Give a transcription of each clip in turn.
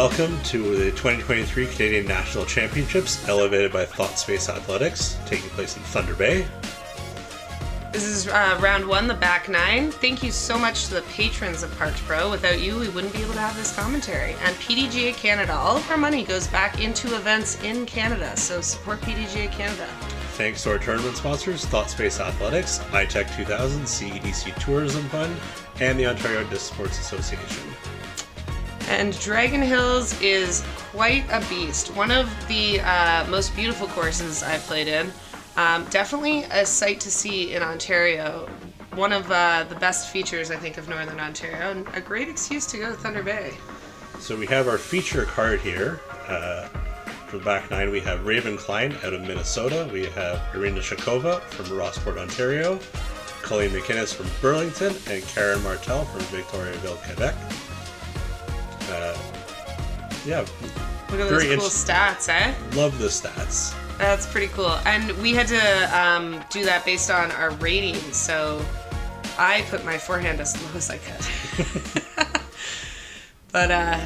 welcome to the 2023 Canadian National Championships, elevated by Thought Space Athletics, taking place in Thunder Bay. This is round one, the back nine. Thank you so much to the patrons of Park Pro. Without you, we wouldn't be able to have this commentary. And PDGA Canada, all of our money goes back into events in Canada, so support PDGA Canada. Thanks to our tournament sponsors, Thought Space Athletics, iTech 2000, CDGT Tourism Fund, and the Ontario Disc Sports Association. And Dragon Hills is quite a beast. One of the most beautiful courses I've played in. Definitely a sight to see in Ontario. One of the best features, I think, of Northern Ontario, and a great excuse to go to Thunder Bay. So we have our feature card here. For the back nine, we have Raven Klein out of Minnesota. We have Irina Shakhova from Rossport, Ontario. Colleen McInnes from Burlington, and Karen Martel from Victoriaville, Quebec. Look at those cool stats, eh? Love the stats. That's pretty cool. And we had to do that based on our ratings, so I put my forehand as low as I could. But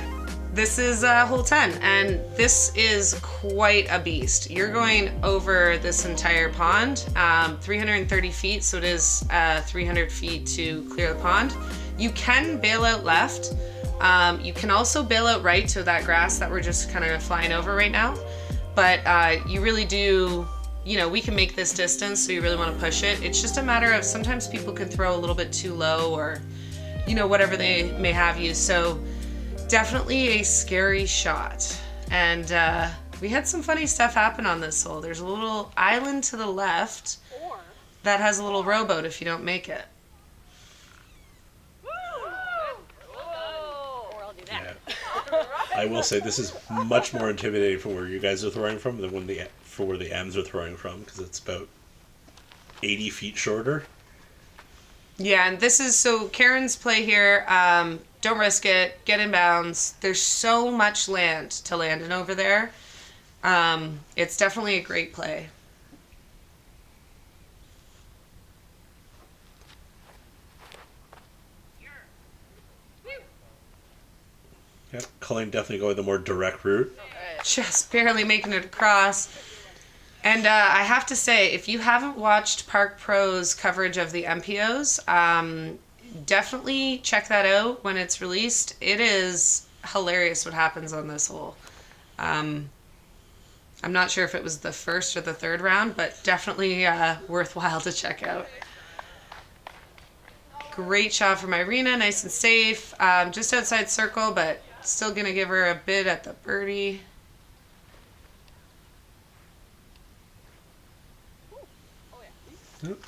this is hole 10, and this is quite a beast. You're going over this entire pond, 330 feet, so it is 300 feet to clear the pond. You can bail out left. You can also bail out right to that grass that we're just kind of flying over right now. But you really do, we can make this distance, so you really want to push it. It's just a matter of sometimes people can throw a little bit too low or, whatever they may have you. So definitely a scary shot. And we had some funny stuff happen on this hole. There's a little island to the left that has a little rowboat if you don't make it. I will say this is much more intimidating from where you guys are throwing from than where the M's are throwing from, because it's about 80 feet shorter. Yeah, and this is, so Karen's play here, don't risk it, get in bounds. There's so much land to land in over there. It's definitely a great play. Yeah, Colleen definitely going the more direct route. Just barely making it across. And I have to say, if you haven't watched Park Pro's coverage of the MPOs, definitely check that out when it's released. It is hilarious what happens on this hole. I'm not sure if it was the first or the third round, but definitely worthwhile to check out. Great shot from Irina, nice and safe. Just outside circle, but still gonna give her a bid at the birdie.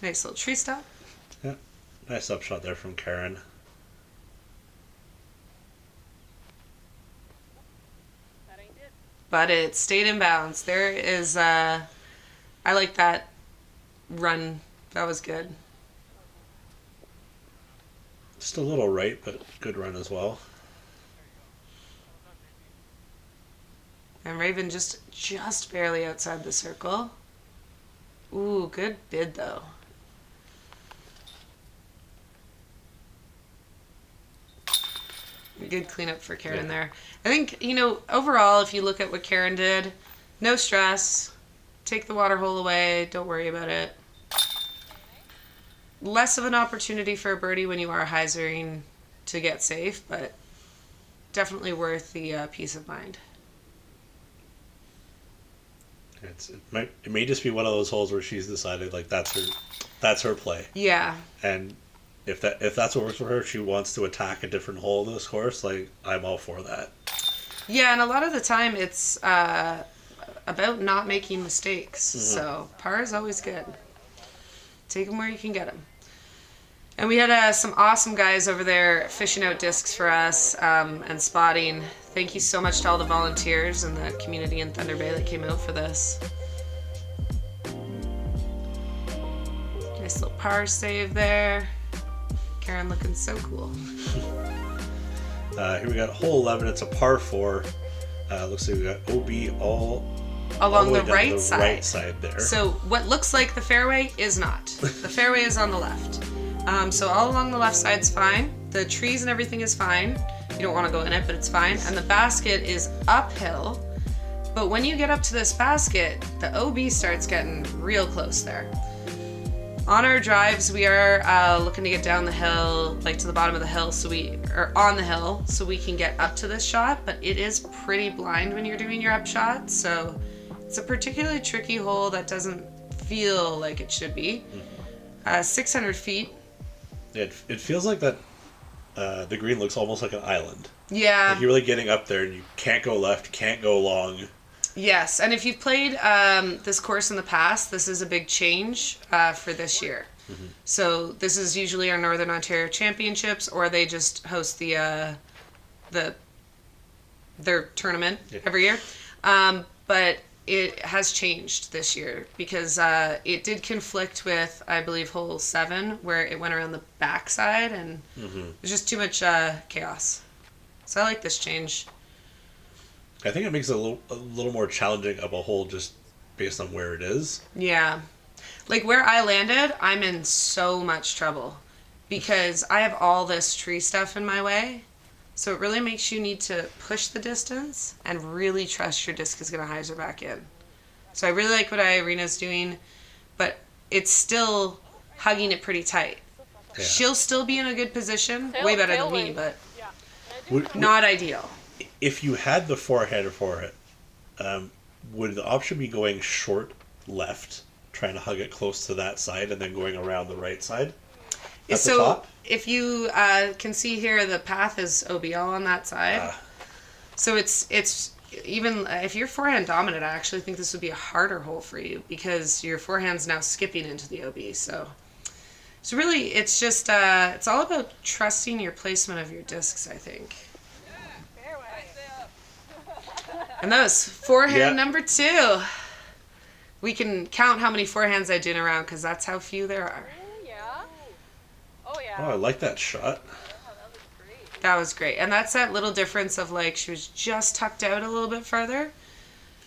Nice little tree stop. Yeah, nice upshot there from Karen. But it stayed in bounds. There is, I like that run. That was good. Just a little right, but good run as well. And Raven just barely outside the circle. Ooh, good bid though. Good cleanup for Karen there. I think, overall, if you look at what Karen did, no stress. Take the water hole away. Don't worry about it. Less of an opportunity for a birdie when you are hyzering to get safe, but definitely worth the peace of mind. It may just be one of those holes where she's decided that's her play. Yeah. And if that's what works for her, she wants to attack a different hole in this course. I'm all for that. Yeah, and a lot of the time it's about not making mistakes. Mm-hmm. So par is always good. Take them where you can get them. And we had some awesome guys over there fishing out discs for us and spotting. Thank you so much to all the volunteers and the community in Thunder Bay that came out for this. Nice little par save there. Karen looking so cool. Here we got hole 11. It's a par 4. Looks like we got OB all along the right side there. So what looks like the fairway is not. The fairway is on the left. So all along the left side's fine. The trees and everything is fine. You don't want to go in it, but it's fine. And the basket is uphill. But when you get up to this basket, the OB starts getting real close there. On our drives, we are looking to get down the hill, like to the bottom of the hill, so we are on the hill, so we can get up to this shot. But it is pretty blind when you're doing your up shot, so it's a particularly tricky hole that doesn't feel like it should be. 600 feet. It feels like that. The green looks almost like an island. Yeah. Like you're really getting up there, and you can't go left, can't go long. Yes, and if you've played this course in the past, this is a big change for this year. Mm-hmm. So this is usually our Northern Ontario Championships, or they just host their tournament every year. But it has changed this year because it did conflict with, I believe, hole 7, where it went around the backside, and there's just too much chaos. So I like this change. I think it makes it a little more challenging of a hole just based on where it is. Yeah. Like where I landed, I'm in so much trouble because I have all this tree stuff in my way. So it really makes you need to push the distance and really trust your disc is going to hyzer back in. So I really like what Irina's doing, but it's still hugging it pretty tight. Yeah. She'll still be in a good position, way better than me, but not ideal. If you had the forehand for it, would the option be going short left, trying to hug it close to that side, and then going around the right side at the top? If you can see here, the path is OBL on that side. So it's even if you're forehand dominant, I actually think this would be a harder hole for you because your forehand's now skipping into the OB. So really, it's just it's all about trusting your placement of your discs, I think. And that was forehand number 2. We can count how many forehands I did in a round because that's how few there are. Oh, I like that shot. That was great. And that's that little difference of like she was just tucked out a little bit further.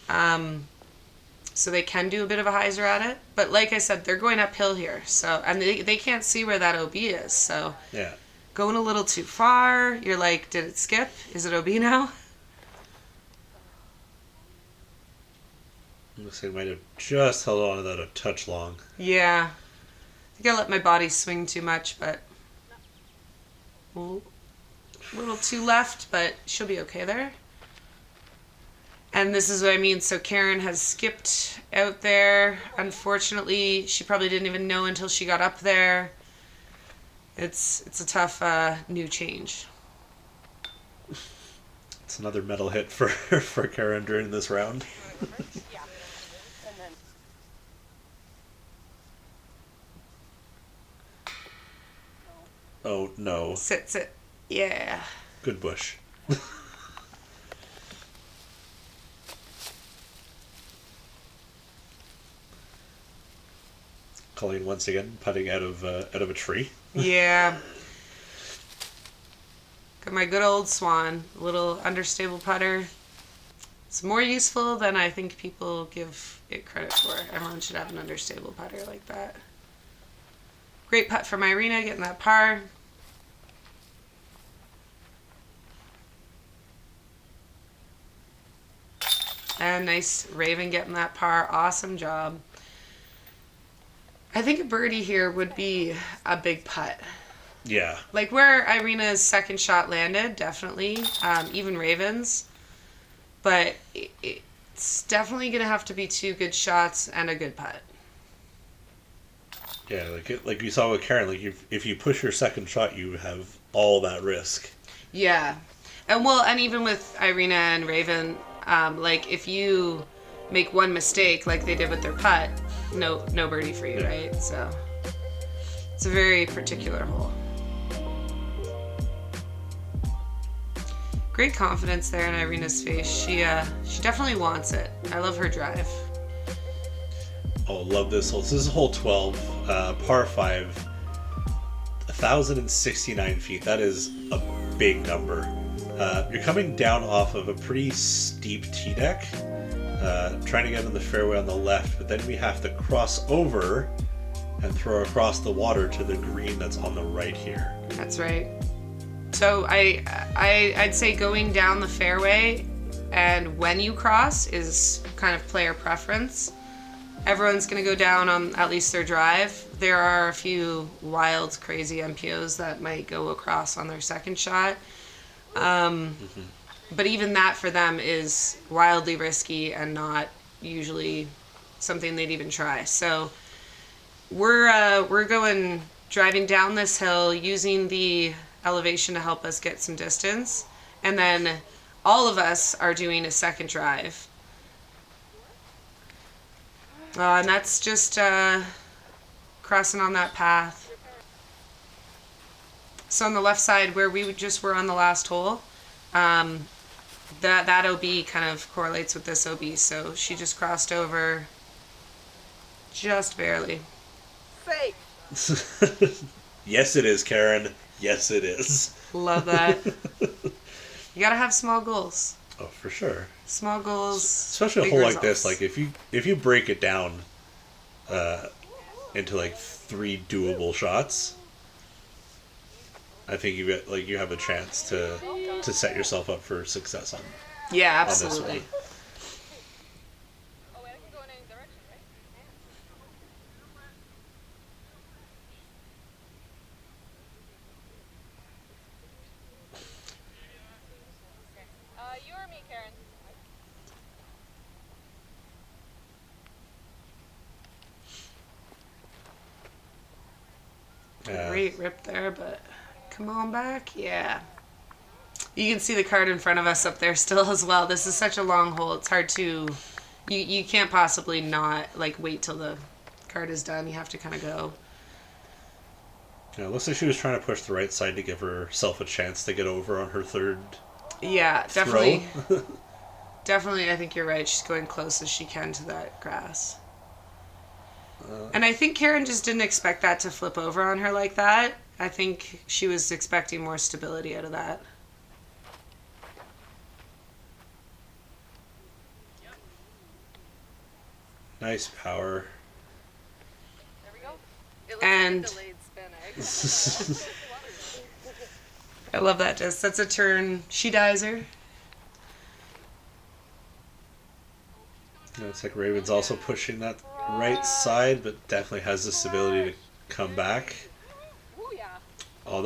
So they can do a bit of a hyzer at it. But like I said, they're going uphill here. So and they can't see where that OB is. So going a little too far, you're like, did it skip? Is it OB now? Looks like I might have just held on to that a touch long. Yeah. I think I let my body swing too much, but a little too left, but she'll be okay there. And this is what I mean. So Karen has skipped out there. Unfortunately, she probably didn't even know until she got up there. It's a tough new change. It's another medal hit for Karen during this round. Oh, no. Sit. Yeah. Good bush. Colleen once again putting out of a tree. Yeah. Got my good old Swan, a little understable putter. It's more useful than I think people give it credit for. Everyone should have an understable putter like that. Great putt from Irina, getting that par. And nice Raven getting that par. Awesome job. I think a birdie here would be a big putt. Yeah. Like where Irina's second shot landed, definitely. Even Raven's. But it's definitely going to have to be 2 good shots and a good putt. Yeah, like you saw with Karen, like if you push your second shot, you have all that risk. Yeah. And even with Irina and Raven, like if you make one mistake like they did with their putt, no birdie for you, right? So it's a very particular hole. Great confidence there in Irina's face. She definitely wants it. I love her drive. Oh, love this hole. This is hole 12, par 5, 1,069 feet. That is a big number. You're coming down off of a pretty steep tee deck, trying to get in the fairway on the left, but then we have to cross over and throw across the water to the green that's on the right here. That's right. So I'd say going down the fairway and when you cross is kind of player preference. Everyone's going to go down on at least their drive. There are a few wild, crazy MPOs that might go across on their second shot. But even that for them is wildly risky and not usually something they'd even try. So we're going driving down this hill using the elevation to help us get some distance, and then all of us are doing a second drive. And that's just crossing on that path. So on the left side where we just were on the last hole, that OB kind of correlates with this OB. So she just crossed over just barely. Safe. Yes, it is, Karen. Yes, it is. Love that. You gotta have small goals. Oh, for sure. Small goals. Especially a big hole results. like this. Like if you break it down into like 3 doable shots, I think you have a chance to set yourself up for success on. Yeah, this absolutely. one. Oh, wait, I can go in any direction, right? You or me, Karen? Great rip there, but come on back. Yeah. You can see the card in front of us up there still as well. This is such a long hole. It's hard to... You can't possibly not, like, wait till the card is done. You have to kind of go. Yeah, it looks like she was trying to push the right side to give herself a chance to get over on her third Yeah, definitely. throw. Definitely, I think you're right. She's going close as she can to that grass. And I think Karen just didn't expect that to flip over on her like that. I think she was expecting more stability out of that. Nice power. There we go. It looks And- like delayed spin egg. I love that. Just that's a turn. She dies her. It's like Raven's also pushing that right side, but definitely has this ability to come back. Ooh, yeah. Oh,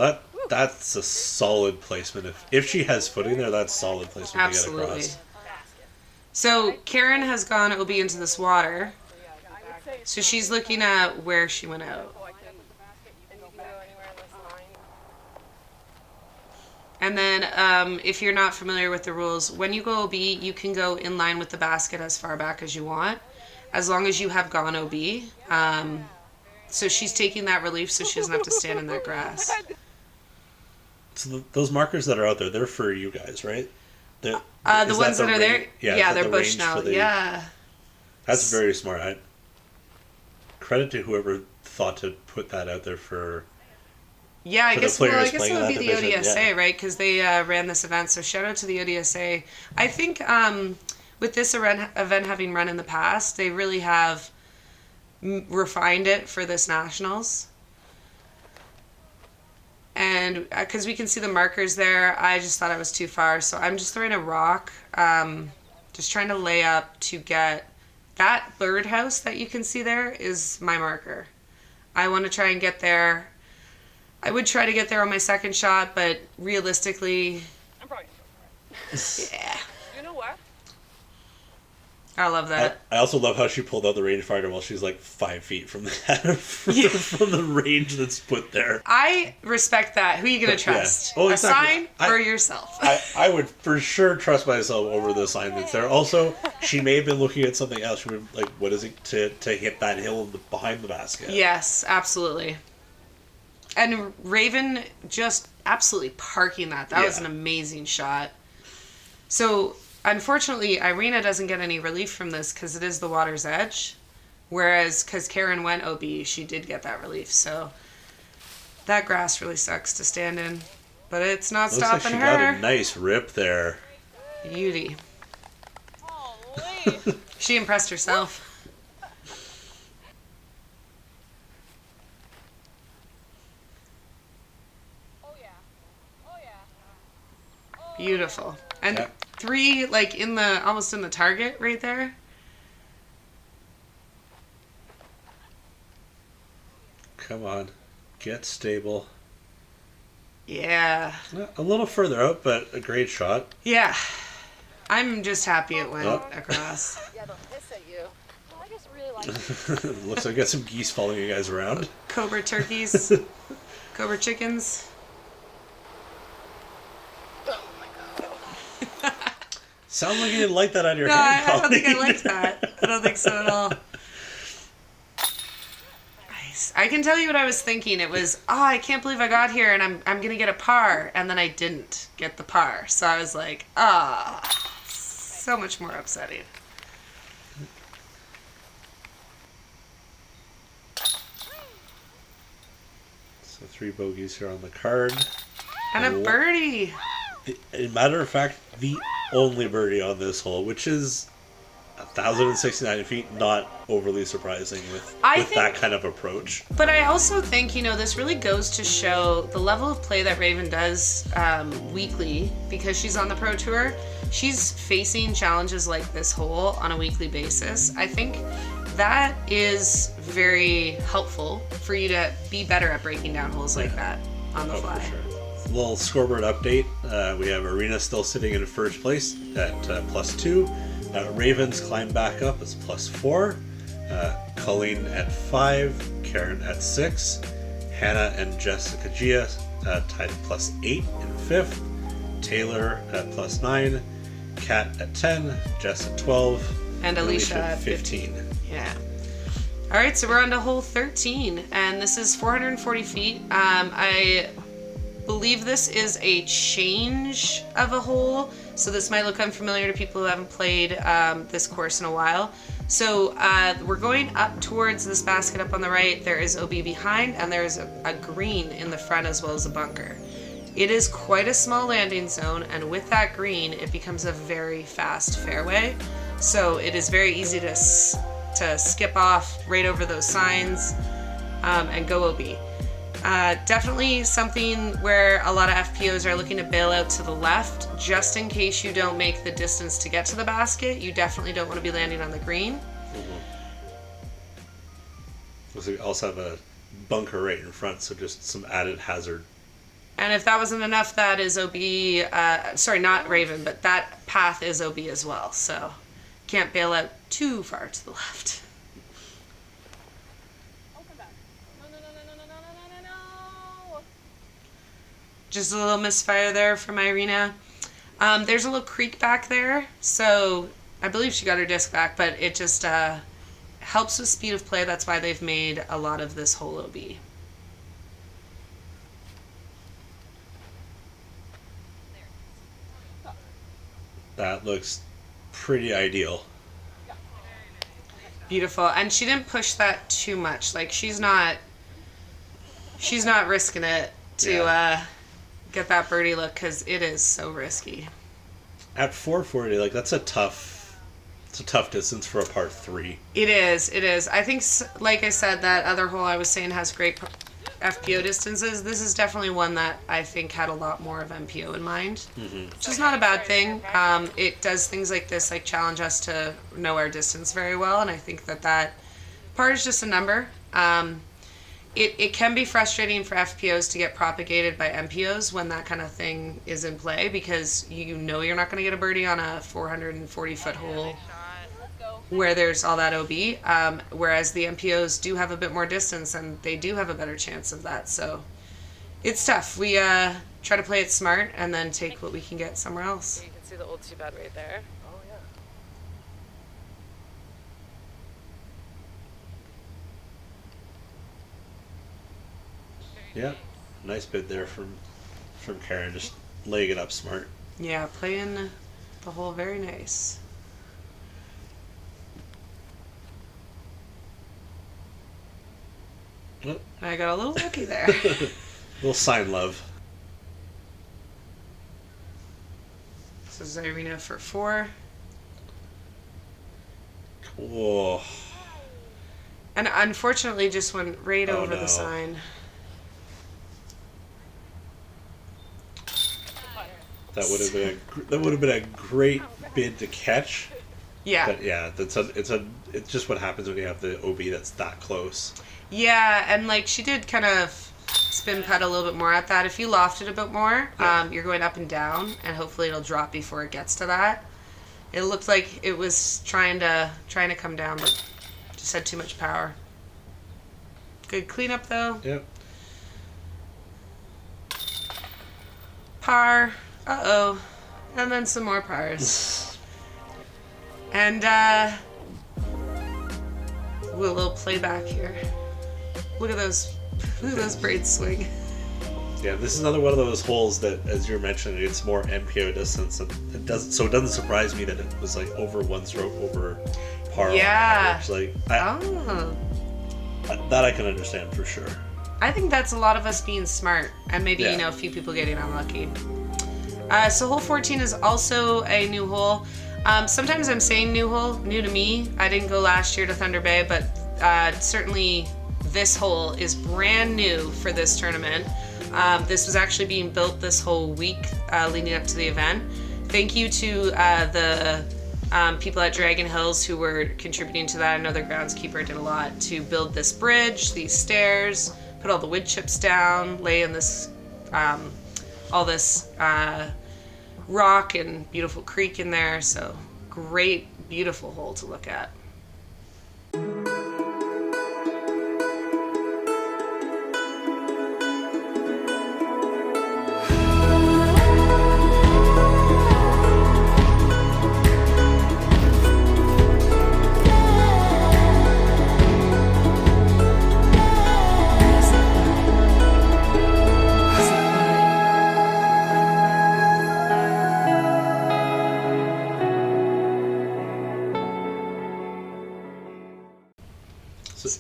that's a solid placement. If she has footing there, that's solid placement Absolutely. to get across. So Karen has gone OB into this water. I would say So she's looking at where she went out. so I can, and you can go anywhere in this line. And then if you're not familiar with the rules, when you go OB, you can go in line with the basket as far back as you want, as long as you have gone OB. So she's taking that relief so she doesn't have to stand in that grass. So those markers that are out there, they're for you guys, right? The ones that are there, yeah, they're bush now. Yeah. That's very smart. Credit to whoever thought to put that out there for. Yeah, I For the guess. players Well, I guess playing it would in be that the division, ODSA, yeah. right? Because they ran this event. So shout out to the ODSA. I think with this event having run in the past, they really have refined it for this nationals. And because we can see the markers there, I just thought I was too far, so I'm just throwing a rock, just trying to lay up to get that birdhouse that you can see there is my marker. I want to try and get there. I would try to get there on my second shot, but realistically, I'm probably. yeah, You know what? I love that. I also love how she pulled out the rangefinder while she's like 5 feet from Yeah. from the range that's put there. I respect that. Who are you going to Yeah. trust? Oh, A exactly. sign or yourself? I would for sure trust myself over the sign that's there. Also, she may have been looking at something else. She would like, what is it to hit that hill behind the basket? Yes, absolutely. And Raven just absolutely parking that. That was Yeah. an amazing shot. So, unfortunately, Irina doesn't get any relief from this because it is the water's edge. Whereas, because Karen went OB, she did get that relief. So, that grass really sucks to stand in. But it's not Looks like stopping she got a her. nice rip there. Beauty. Holy. She impressed herself. Oh yeah. Oh yeah. Beautiful. And Yeah. 3 like in the almost in the target right there. Come on. Get stable. Yeah. A little further out, but a great shot. Yeah. I'm just happy it went across. Yeah, they'll hiss at you. Well, I just really like Looks like I got some geese following you guys around. Cobra turkeys. Cobra chickens. Sounds like you didn't like that on your No, hand, I don't think I Colleen. liked that. I don't think so at all. Nice. I can tell you what I was thinking. It was, I can't believe I got here and I'm gonna get a par, and then I didn't get the par. So I was like, so much more upsetting. So 3 bogeys here on the card. And a birdie. As a matter of fact, the only birdie on this hole, which is 1,069 feet, not overly surprising with that kind of approach. But I also think, this really goes to show the level of play that Raven does weekly, because she's on the Pro Tour. She's facing challenges like this hole on a weekly basis. I think that is very helpful for you to be better at breaking down holes like that on the fly. For sure. Little scoreboard update. We have Irina still sitting in first place at +2. Ravens climb back up as +4. Colleen at 5. Karen at 6. Hannah and Jessica Gia tied at +8 in 5th. Taylor at +9. Kat at 10. Jess at 12. And Alicia at 15. Yeah. All right, so we're on to hole 13, and this is 440 feet. I believe this is a change of a hole, so this might look unfamiliar to people who haven't played this course in a while. So we're going up towards this basket up on the right. There is OB behind, and there's a green in the front as well as a bunker. It is quite a small landing zone, and with that green, it becomes a very fast fairway. So it is very easy to skip off right over those signs and go OB. Definitely something where a lot of FPOs are looking to bail out to the left, just in case you don't make the distance to get to the basket. You definitely don't want to be landing on the green. So we also have a bunker right in front, so just some added hazard. And if that wasn't enough, that is OB, sorry, not Raven, but that path is OB as well, so can't bail out too far to the left. Oh, come back. No. Just a little misfire there from Irina. There's a little creek back there, so I believe she got her disc back, but it just helps with speed of play. That's why they've made a lot of this hole OB. That looks pretty ideal. Beautiful. And she didn't push that too much. Like, she's not risking it to get that birdie look, because it is so risky. At 440, like, that's a tough distance for a par 3. It is. I think, like I said, that other hole I was saying has great FPO distances. This is definitely one that I think had a lot more of MPO in mind, which is not a bad thing. It does things like this, like challenge us to know our distance very well, and I think that part is just a number. It can be frustrating for FPOs to get propagated by MPOs when that kind of thing is in play, because you're not going to get a birdie on a 440-foot hole where there's all that OB, whereas the MPOs do have a bit more distance and they do have a better chance of that. So it's tough. We try to play it smart and then take what we can get somewhere else. You can see the old too bad right there. Oh, yeah. Yeah, nice bid there from Karen, just laying it up smart. Yeah, playing the hole very nice. Oh. I got a little lucky there. Little sign love. This is Irina for 4. Whoa. And unfortunately just went right Oh, over no. the sign. That would have been a great bid to catch. Yeah. But yeah, it's just what happens when you have the OB that's that close. Yeah, and like she did kind of spin putt a little bit more at that. If you loft it a bit more, you're going up and down, and hopefully it'll drop before it gets to that. It looked like it was trying to come down, but just had too much power. Good cleanup though. Yep. Par. Uh-oh. And then some more pars. And a little playback here. Look at those braids swing. Yeah, this is another one of those holes that, as you're mentioning, it's more MPO distance, and it doesn't surprise me that it was like over one stroke over par. Yeah. Like that I can understand for sure. I think that's a lot of us being smart, and maybe a few people getting unlucky. So hole 14 is also a new hole. Sometimes I'm saying new hole, new to me. I didn't go last year to Thunder Bay, but certainly this hole is brand new for this tournament. This was actually being built this whole week leading up to the event. Thank you to the people at Dragon Hills who were contributing to that. I know their groundskeeper did a lot to build this bridge, these stairs, put all the wood chips down, lay in this all this rock and beautiful creek in there. So great, beautiful hole to look at.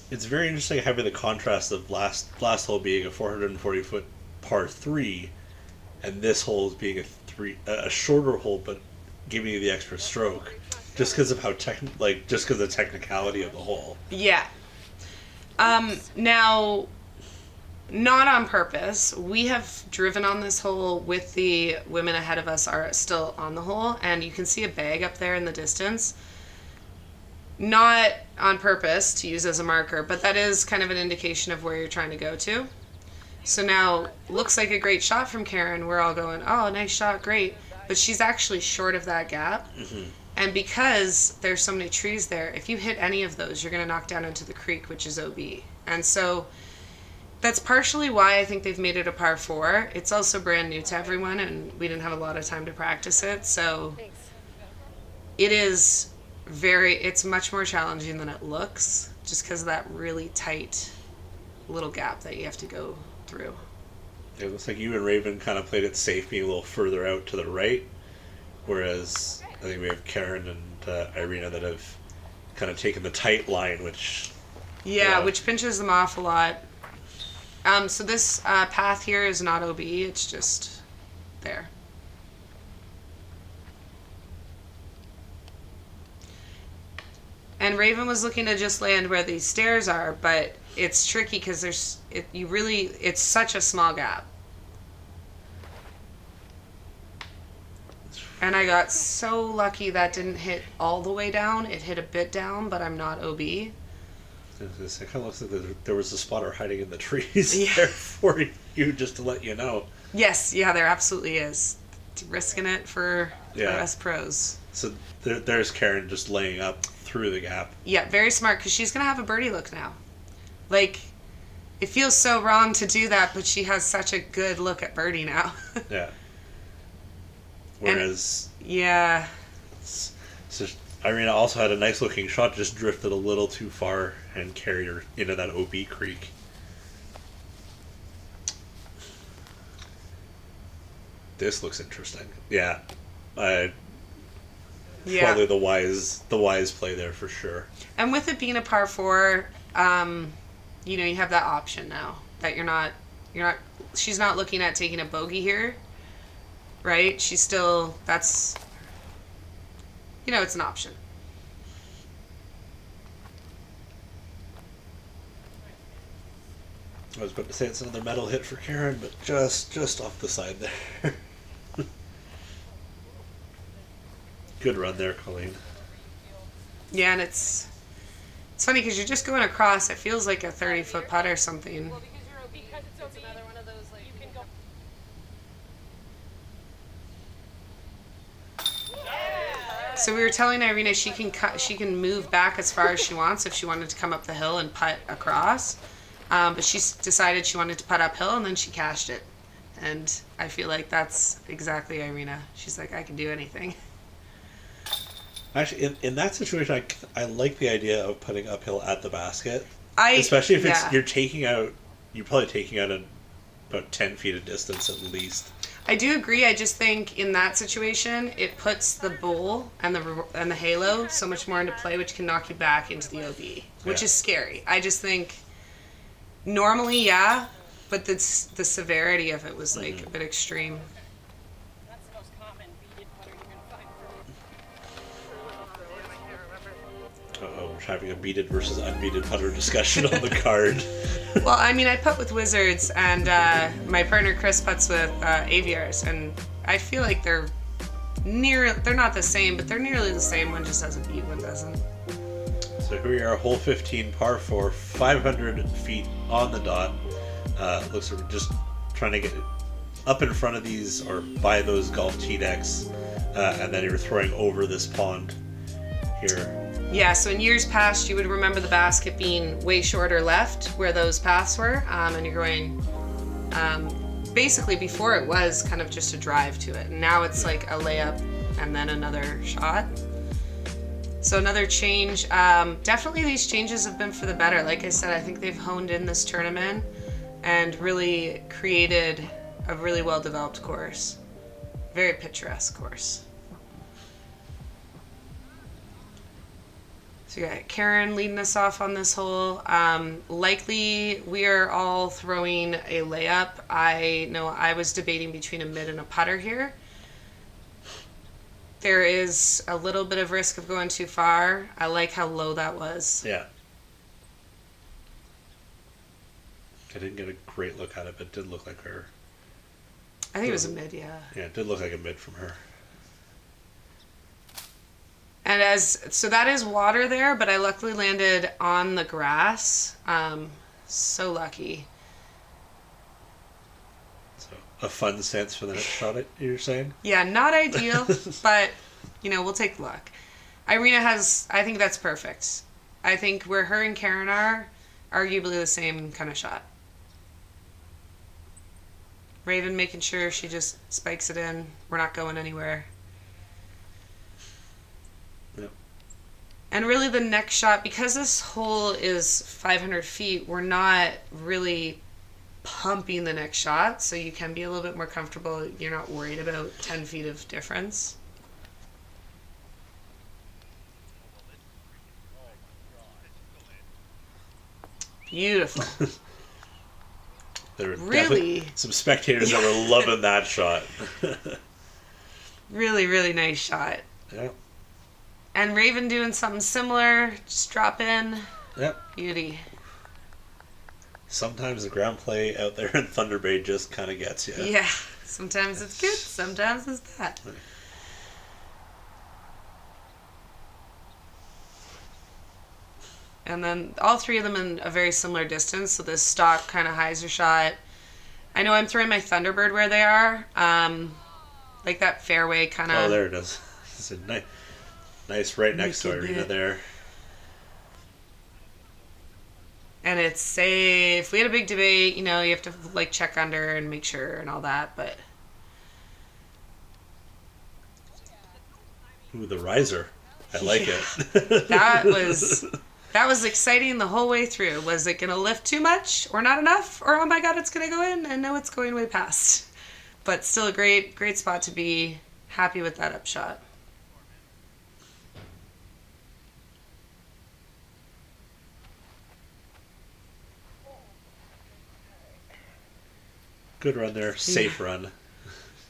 It's very interesting having the contrast of last hole being a 440-foot par 3, and this hole being a shorter hole, but giving you the extra stroke, just because of just because of the technicality of the hole. Yeah. Now, not on purpose. We have driven on this hole with the women ahead of us are still on the hole, and you can see a bag up there in the distance. Not on purpose to use as a marker, but that is kind of an indication of where you're trying to go to. So now, looks like a great shot from Karen. We're all going, oh, nice shot, great. But she's actually short of that gap. Mm-hmm. And because there's so many trees there, if you hit any of those, you're going to knock down into the creek, which is OB. And so that's partially why I think they've made it a par 4. It's also brand new to everyone, and we didn't have a lot of time to practice it. So it is it's much more challenging than it looks, just because of that really tight little gap that you have to go through. It looks like you and Raven kind of played it safe, being a little further out to the right, whereas I think we have Karen and Irina that have kind of taken the tight line, which which pinches them off a lot. So this path here is not OB, it's just there. And Raven was looking to just land where these stairs are, but it's tricky because it's such a small gap. And I got so lucky that didn't hit all the way down. It hit a bit down, but I'm not OB. It kind of looks like there was a spotter hiding in the trees there for you, just to let you know. Yes, yeah, there absolutely is. Risking it for us pros. So there's Karen just laying up through the gap. Yeah, very smart, because she's going to have a birdie look now. Like, it feels so wrong to do that, but she has such a good look at birdie now. Yeah. Whereas... So Irina also had a nice looking shot, just drifted a little too far and carried her into that OB creek. This looks interesting. Yeah. Probably the wise play there for sure. And with it being a par 4, you have that option now that she's not looking at taking a bogey here, right? She's still, it's an option. I was about to say it's another metal hit for Karen, but just off the side there. Good run there, Colleen. Yeah, and it's funny because you're just going across. It feels like a 30-foot putt or something. Well, because it's another one of those, like, you can go. So we were telling Irina she can move back as far as she wants if she wanted to come up the hill and putt across. But she decided she wanted to putt uphill, and then she cashed it. And I feel like that's exactly Irina. She's like, I can do anything. Actually, in that situation, I like the idea of putting uphill at the basket. Especially Especially if it's you're probably taking out about 10 feet of distance at least. I do agree. I just think in that situation, it puts the bowl and the halo so much more into play, which can knock you back into the OB, which is scary. I just think normally, yeah, but the severity of it was like a bit extreme. That's the most common beaded putter you're going to find for. Uh-oh, we're having a beaded versus unbeaded putter discussion on the card. Well, I mean, I putt with Wizards, and my partner Chris putts with AVRs, and I feel like they're not the same, but they're nearly the same. One just has a bead, one doesn't. So here we are, hole 15, par 4, 500 feet on the dot. Looks like we're just trying to get up in front of these or by those golf tee decks, and then you're throwing over this pond here. Yeah, so in years past, you would remember the basket being way shorter left where those paths were, and you're going, basically before it was kind of just a drive to it. And now it's like a layup and then another shot. So another change, definitely these changes have been for the better. Like I said, I think they've honed in this tournament and really created a really well-developed course. Very picturesque course. So you got Karen leading us off on this hole. Likely we are all throwing a layup. I know I was debating between a mid and a putter here. There is a little bit of risk of going too far. I like how low that was. Yeah. I didn't get a great look at it, but it did look like her. I think it was a mid, yeah. Yeah, it did look like a mid from her. And so that is water there, but I luckily landed on the grass. So lucky. So a fun sense for the next shot, you're saying? Yeah, not ideal, but we'll take luck. Irina I think that's perfect. I think where her and Karen are, arguably the same kind of shot. Raven making sure she just spikes it in. We're not going anywhere. Yep. And really the next shot, because this hole is 500 feet, we're not really pumping the next shot, so you can be a little bit more comfortable. You're not worried about 10 feet of difference. Beautiful. There were really some spectators that were loving that shot. Really, really nice shot. Yeah. And Raven doing something similar, just drop in. Yep. Beauty. Sometimes the ground play out there in Thunder Bay just kind of gets you. Yeah. Sometimes it's good, sometimes it's bad. And then all three of them in a very similar distance, so this stock kind of hyzer shot. I know I'm throwing my Thunderbird where they are. Like that fairway kind of... Oh, there it is. It's a nice right next to Irina there. And it's safe. We had a big debate, you have to like check under and make sure and all that, but... Ooh, the riser. I like it. That was exciting the whole way through. Was it going to lift too much or not enough? Or, oh my God, it's going to go in? And no, it's going way past. But still a great spot to be. Happy with that upshot. Good run there. Safe run.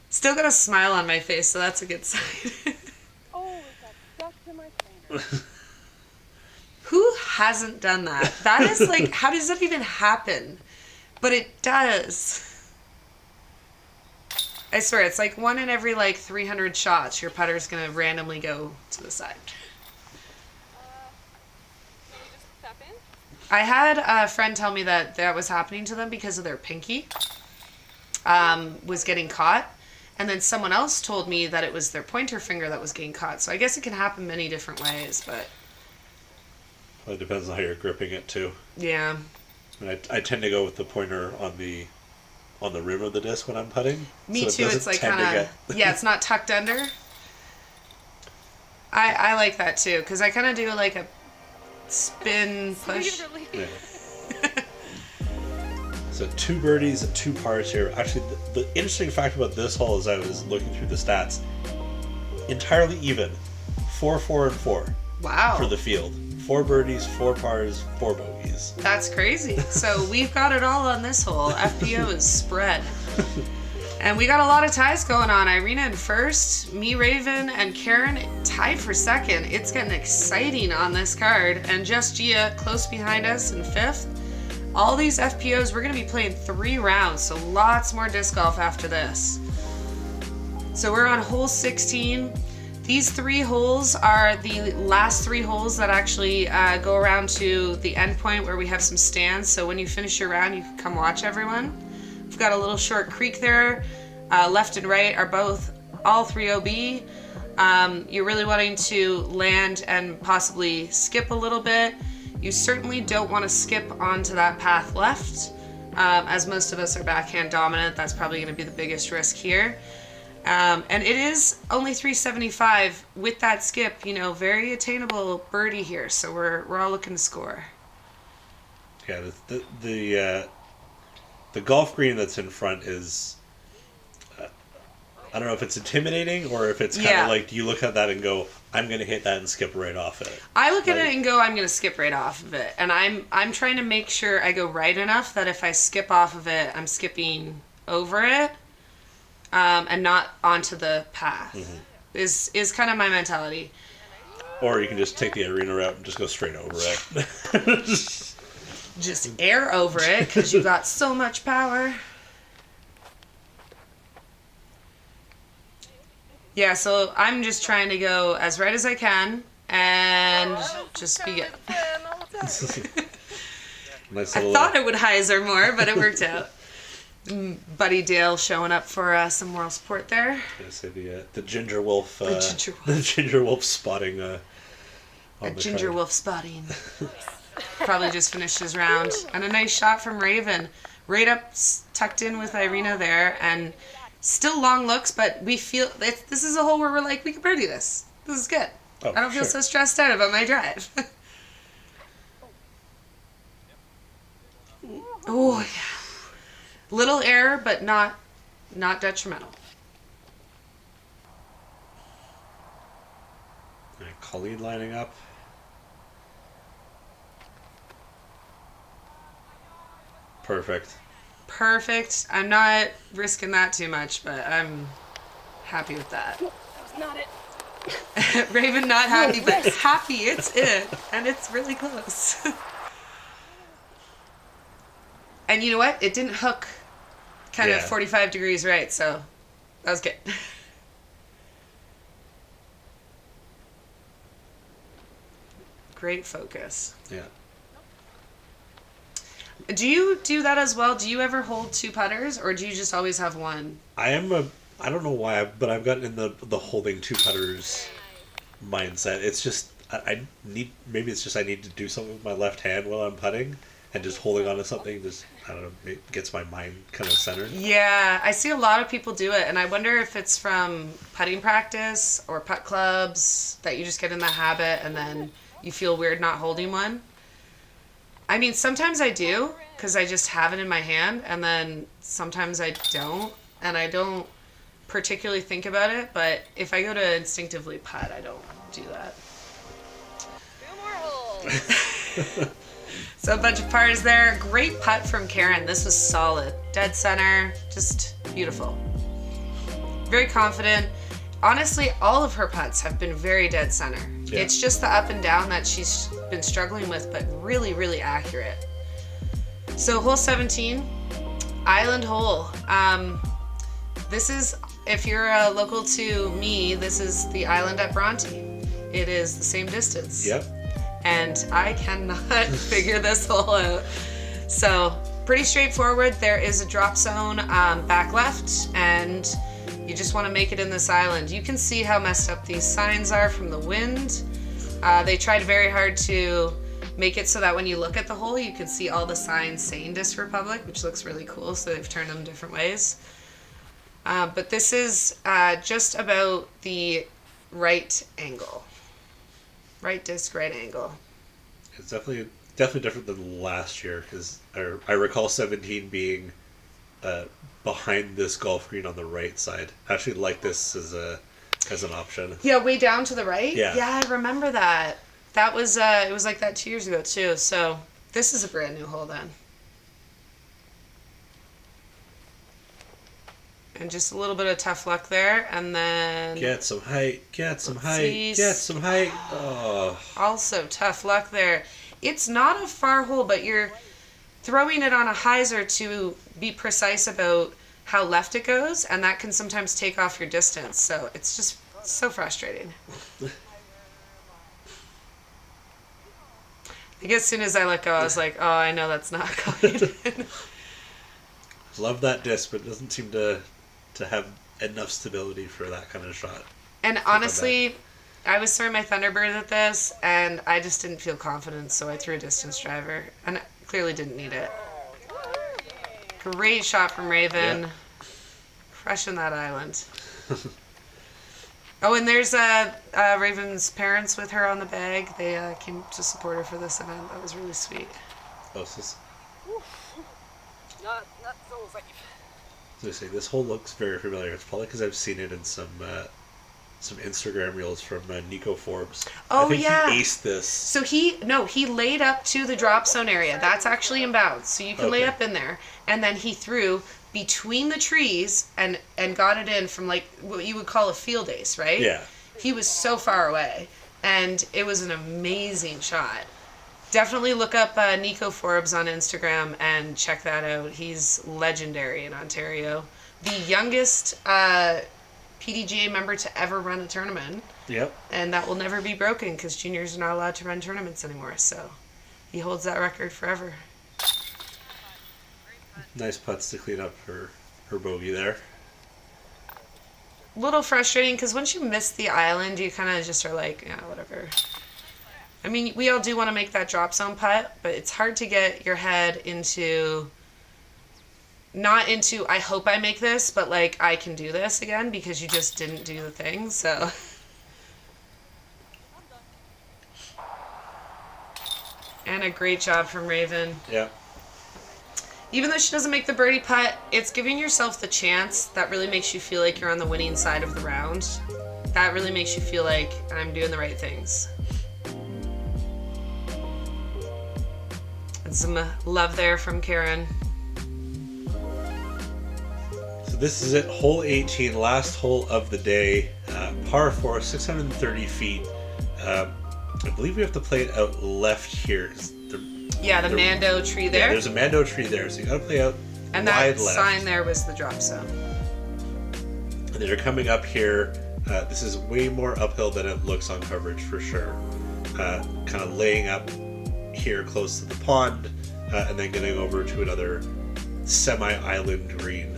Still got a smile on my face, so that's a good sign. Oh, it got stuck to my finger. Who hasn't done that? That is like, how does that even happen? But it does. I swear, it's like 1 in every like 300 shots, your putter's gonna randomly go to the side. Can we just tap in? I had a friend tell me that was happening to them because of their pinky was getting caught. And then someone else told me that it was their pointer finger that was getting caught. So I guess it can happen many different ways, but... Well, it depends on how you're gripping it, too. Yeah. And I tend to go with the pointer on the rim of the disc when I'm putting. Me so too. It's like kind of... Yeah, it's not tucked under. I like that, too, because I kind of do like a spin push. Yeah. So 2 birdies and 2 pars here. Actually, the interesting fact about this hole is I was looking through the stats. Entirely even. 4, 4, and 4. Wow. For the field. 4 birdies, 4 pars, 4 bogeys. That's crazy. So we've got it all on this hole. FPO is spread. And we got a lot of ties going on. Irina in first, me, Raven, and Karen tied for second. It's getting exciting on this card. And just Gia close behind us in fifth. All these FPOs, we're going to be playing 3 rounds, so lots more disc golf after this. So we're on hole 16. These 3 holes are the last 3 holes that actually go around to the end point where we have some stands. So when you finish your round, you can come watch everyone. We've got a little short creek there. Left and right are all 3 OB. You're really wanting to land and possibly skip a little bit. You certainly don't want to skip onto that path left. As most of us are backhand dominant, that's probably going to be the biggest risk here. And it is only 375 with that skip, very attainable birdie here. So we're all looking to score. Yeah, the golf green that's in front is, I don't know if it's intimidating or if it's kind of like, you look at that and go, I'm going to hit that and skip right off it. I look at it and go, I'm going to skip right off of it. And I'm trying to make sure I go right enough that if I skip off of it, I'm skipping over it and not onto the path. Mm-hmm. Is kind of my mentality. Or you can just take the arena route and just go straight over it. Just air over it because you got so much power. Yeah, so I'm just trying to go as right as I can and just be good. Nice I thought it would hyzer more, but it worked out. Buddy Dale showing up for some moral support there. I was gonna say the ginger wolf. The ginger wolf spotting. On a the ginger card. wolf spotting. Probably just finished his round. And a nice shot from Raven. Right up tucked in with Irina there. And still long looks, but we feel this is a hole where we're like, we can birdie this. This is good. Oh, I don't feel so stressed out about my drive. Oh, yeah. Little error, but not detrimental. Right, Colleen lining up. Perfect. I'm not risking that too much, but I'm happy with that. That was not it. Raven not happy, but happy it's it. And it's really close. And you know what? It didn't hook kind of 45 degrees right, so that was good. Great focus. Yeah. Do you do that as well? Do you ever hold 2 putters, or do you just always have one? I don't know why, but I've gotten in the holding 2 putters mindset. It's just, I need to do something with my left hand while I'm putting. And just holding on to something just, I don't know, it gets my mind kind of centered. Yeah, I see a lot of people do it, and I wonder if it's from putting practice or putt clubs that you just get in the habit and then you feel weird not holding one. I mean, sometimes I do, because I just have it in my hand, and then sometimes I don't, and I don't particularly think about it, but if I go to instinctively putt, I don't do that. 2 more holes. So a bunch of pars there. Great putt from Karen. This was solid. Dead center. Just beautiful. Very confident. Honestly, all of her putts have been very dead center. Yeah. It's just the up and down that she's been struggling with, but really, really accurate. So hole 17, island hole. This is if you're local to me, this is the island at Bronte. It is the same distance. Yep. And I cannot figure this all out. So, pretty straightforward. There is a drop zone back left, and you just want to make it in this island. You can see how messed up these signs are from the wind. They tried very hard to make it so that when you look at the hole, you can see all the signs saying Disc Republic, which looks really cool, so they've turned them different ways. But this is just about the right angle. Right disc, right angle. It's definitely different than last year, because I recall 17 being behind this golf green on the right side. I actually like this as an option. Yeah, way down to the right? Yeah. Yeah, I remember that. That was, it was like that 2 years ago too. So this is a brand new hole then. And just a little bit of tough luck there, and then... Get some height, get some height, get some height. Oh. Also tough luck there. It's not a far hole, but you're throwing it on a hyzer to be precise about how left it goes, and that can sometimes take off your distance. So it's just so frustrating. I think as soon as I let go, I was like, oh, I know that's not going in. Love that disc, but it doesn't seem to have enough stability for that kind of shot. And honestly, I was throwing my Thunderbird at this, and I just didn't feel confident, so I threw a distance driver, and I clearly didn't need it. Great shot from Raven. Yep. Crushing that island. Oh, and there's Raven's parents with her on the bag. They came to support her for this event. That was really sweet. Oh, so this, Not so safe. as I say, this hole looks very familiar. It's probably because I've seen it in some Instagram reels from Nico Forbes. Oh, I think yeah. he aced this. So he laid up to the drop zone area. That's actually in bounds, so you can lay Okay. up in there. And then he threw between the trees and got it in from like what you would call a field ace, right? Yeah. He was so far away, and it was an amazing shot. Definitely look up Nico Forbes on Instagram and check that out. He's legendary in Ontario. The youngest PDGA member to ever run a tournament. Yep. And that will never be broken because juniors are not allowed to run tournaments anymore. So he holds that record forever. Nice putts to clean up her bogey there. A little frustrating because once you miss the island, you kind of just are like, yeah, whatever. I mean, we all do want to make that drop zone putt, but it's hard to get your head into, not into, I hope I make this, but like, I can do this again because you just didn't do the thing, so. And a great job from Raven. Yeah. Even though she doesn't make the birdie putt, it's giving yourself the chance that really makes you feel like you're on the winning side of the round. That really makes you feel like I'm doing the right things. And some love there from Karen. So this is it, hole 18, last hole of the day. Par 4, 630 feet. I believe we have to play it out left here. Yeah, the Mando tree there. Yeah, there's a Mando tree there, so you gotta play out And wide that left. sign there was the drop zone. And then you're coming up here. This is way more uphill than it looks on coverage for sure. Kind of laying up here close to the pond, and then getting over to another semi-island green.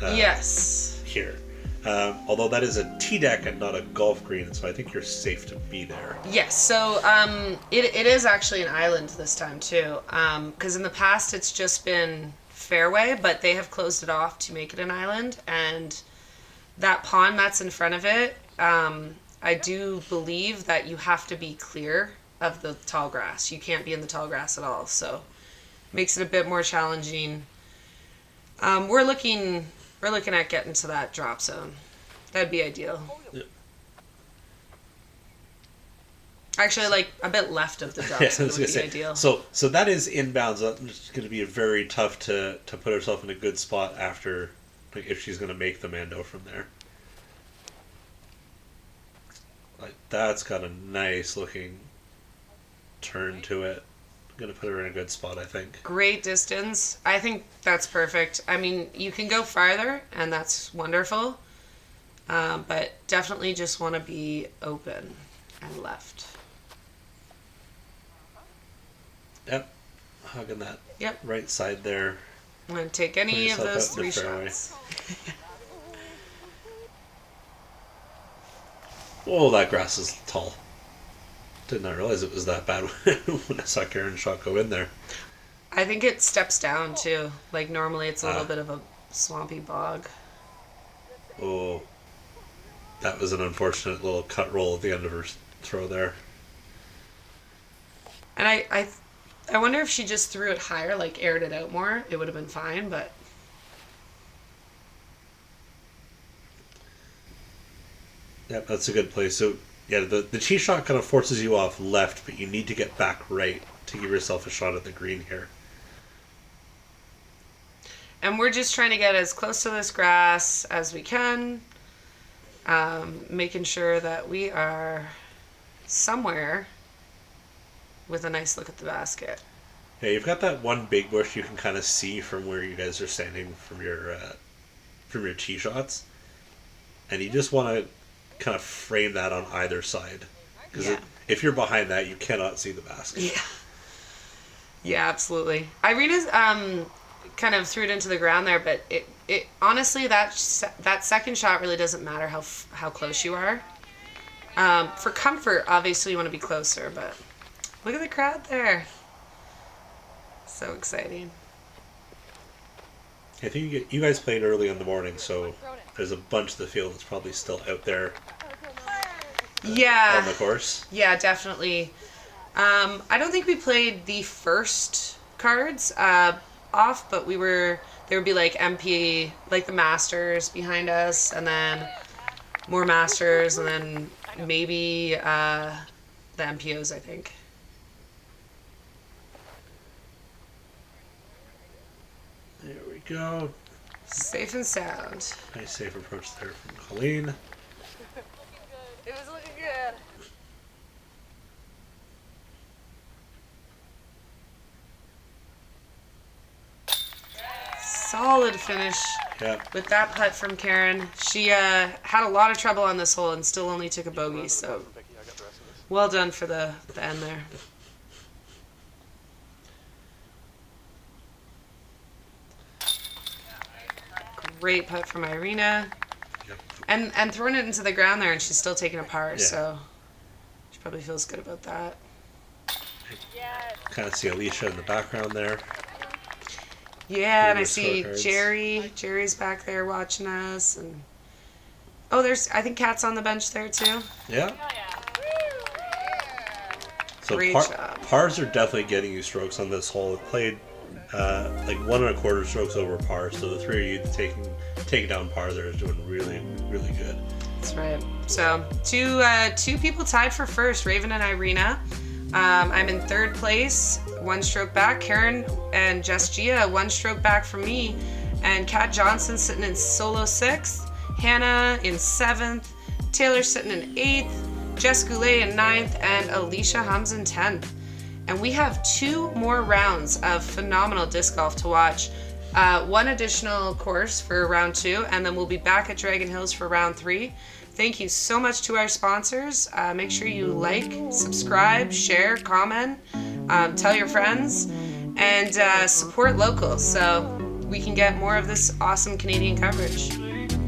Yes. Here. Although that is a tee deck and not a golf green, so I think you're safe to be there. Yes, so it is actually an island this time too. Because in the past it's just been fairway, but they have closed it off to make it an island. And that pond that's in front of it, I do believe that you have to be clear of the tall grass. You can't be in the tall grass at all, so makes it a bit more challenging. We're looking at getting to that drop zone. That'd be ideal. Yeah. Actually, like a bit left of the drop Yeah, I zone was would gonna be say. ideal. So that is inbounds. That's going to be very tough to put herself in a good spot after, like, if she's going to make the Mando from there. Like, that's got a nice looking turn to it. Going to put her in a good spot, I think. Great distance. I think that's perfect. I mean, you can go farther, and that's wonderful. But definitely just want to be open and left. Yep. Hugging that Yep. right side there. I'm going to take any of Put yourself those out in the 3 fairway. shots. Whoa, that grass is tall. Did not realize it was that bad when I saw Karen's shot go in there. I think it steps down too. Like normally it's a little Ah. bit of a swampy bog. Oh, that was an unfortunate little cut roll at the end of her throw there. And I wonder if she just threw it higher, like aired it out more, it would have been fine, but Yep, that's a good play. So, yeah, the tee shot kind of forces you off left, but you need to get back right to give yourself a shot at the green here. and we're just trying to get as close to this grass as we can, making sure that we are somewhere with a nice look at the basket. Yeah, you've got that one big bush you can kind of see from where you guys are standing from your tee shots, and you just want to kind of frame that on either side, because Yeah. if you're behind that, you cannot see the basket. Yeah. Yeah, absolutely. Irina's kind of threw it into the ground there, but it honestly that second shot really doesn't matter how close you are. For comfort, obviously you want to be closer, but look at the crowd there. So exciting. I think you guys played early in the morning, so there's a bunch of the field that's probably still out there on the Yeah. course. Yeah, definitely. I don't think we played the first cards off, but there would be like MP, like the Masters behind us, and then more Masters, and then maybe the MPOs, I think. There we go. Safe and sound. Nice safe approach there from Colleen. It was looking good. Solid finish Yeah, with that putt from Karen. She had a lot of trouble on this hole and still only took a bogey, so well done for the end there. Great putt from Irina. Yep. And throwing it into the ground there, and she's still taking a par, Yeah. so she probably feels good about that. Yes. Kind of see Alicia in the background there. Yeah, and I Doing the see scorecards. Jerry. Jerry's back there watching us, and I think Kat's on the bench there too. Yeah. Oh yeah. So Great job. pars are definitely getting you strokes on this hole. It played like 1 1/4 strokes over par, so the three of you taking down par there is doing really, really good. That's right. So two people tied for first, Raven and Irina. I'm in third place, 1 stroke back. Karen and Jess Gia, 1 stroke back from me, and Kat Johnson sitting in solo 6th. Hannah in 7th. Taylor sitting in 8th. Jess Goulet in 9th, and Alicia Hansen 10th. And we have 2 more rounds of phenomenal disc golf to watch. 1 additional course for round 2, and then we'll be back at Dragon Hills for round 3. Thank you so much to our sponsors. Make sure you like, subscribe, share, comment, tell your friends, and support local so we can get more of this awesome Canadian coverage.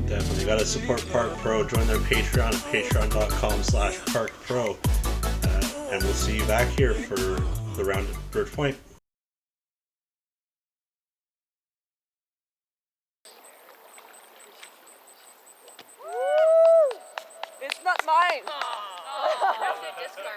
Definitely got to support Park Pro. Join their Patreon at patreon.com/parkpro. And we'll see you back here for the round at Birch Point. It's not mine.